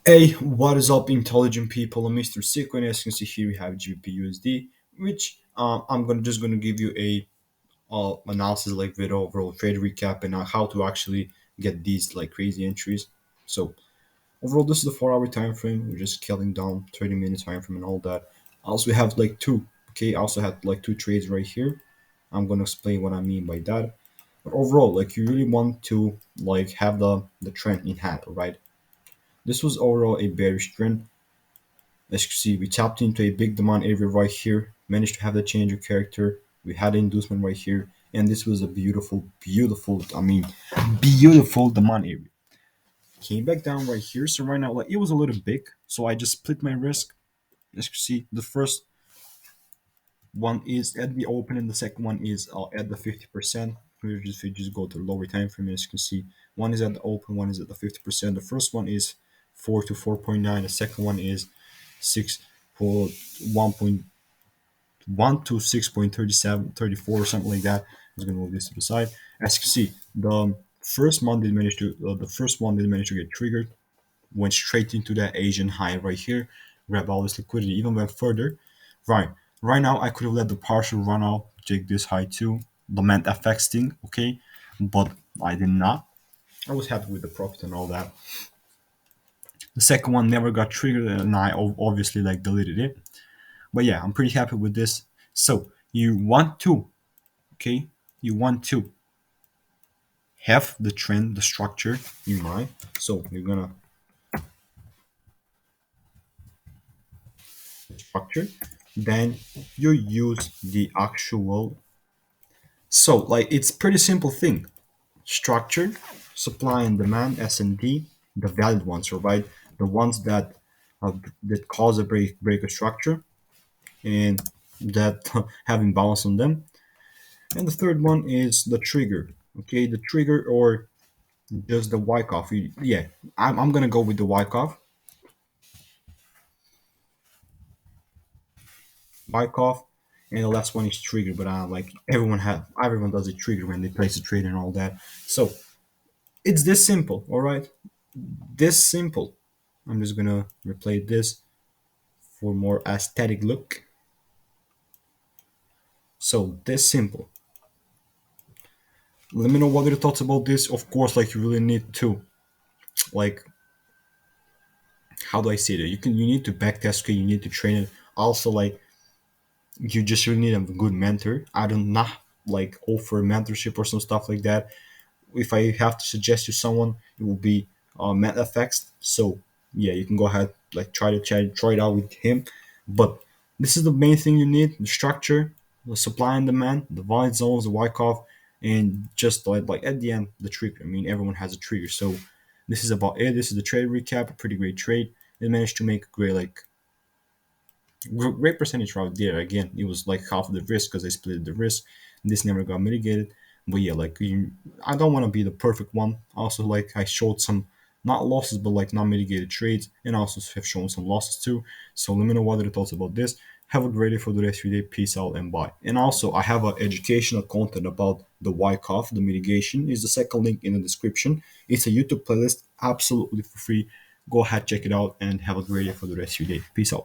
Hey, what is up, intelligent people? I'm Mr. Sicko, and as you can see here, we have GPUSD, which I'm gonna give you a analysis like video overall trade recap and how to actually get these like crazy entries. So overall, this is the 4 hour time frame. We're just scaling down 30 minute time frame and all that. Also, we have like two. Okay, I also had like two trades right here. I'm gonna explain what I mean by that. But overall, like you really want to like have the trend in hand, right? This was overall a bearish trend. As you can see, we tapped into a big demand area right here, managed to have the change of character. We had an inducement right here, and this was a beautiful demand area. Came back down right here. So right now, like it was a little big, so I just split my risk. As you can see, the first one is at the open, and the second one is at the 50%. If you just go to the lower time frame, as you can see, one is at the open, one is at the 50%. The first one is 4 to 4.9. The second one is 6 for 1.1 to 6.37, 34, or something like that. I'm just gonna move this to the side. As you can see, the first one did manage to get triggered, went straight into that Asian high right here, grab all this liquidity, even went further. Right. Right now I could have let the partial run out, take this high too, the meant FX thing, okay? But I did not. I was happy with the profit and all that. The second one never got triggered and I obviously like deleted it. But yeah, I'm pretty happy with this. So you want to, okay? You want to have the trend, the structure in mind. So you're gonna structure, then you use the actual. So like it's pretty simple thing. Structure, supply and demand, S&D, the valid ones, right? The ones that cause a break a structure and that have imbalance on them. And the third one is the trigger. Okay, the trigger or just the Wyckoff. Yeah, I'm gonna go with the Wyckoff. Wyckoff, and the last one is trigger. But like everyone does a trigger when they place a trade and all that. So it's this simple. All right, this simple. I'm just gonna replay this for more aesthetic look. So this simple. Let me know what are your thoughts about this. Of course, like you really need to like how do I say that? You need to backtest it, you need to train it. Also, like you just really need a good mentor. I do not like offer mentorship or some stuff like that. If I have to suggest you someone, it will be MetaFX. So yeah, you can go ahead like try it out with him. But this is the main thing you need: the structure, the supply and demand, the void zones, the Wyckoff, and just like at the end the trigger. I mean, everyone has a trigger. So this is about it. This is the trade recap. A pretty great trade. They managed to make a great percentage right there. Again, it was like half of the risk because I split the risk. This never got mitigated. But yeah, I don't want to be the perfect one. Also, like I showed some not losses, but like not mitigated trades, and also have shown some losses too. So let me know what are your thoughts about this. Have a great day for the rest of your day. Peace out and bye. And also, I have a educational content about the Wyckoff, the mitigation. Is the second link in the description. It's a YouTube playlist, absolutely for free. Go ahead, check it out, and have a great day for the rest of your day. Peace out.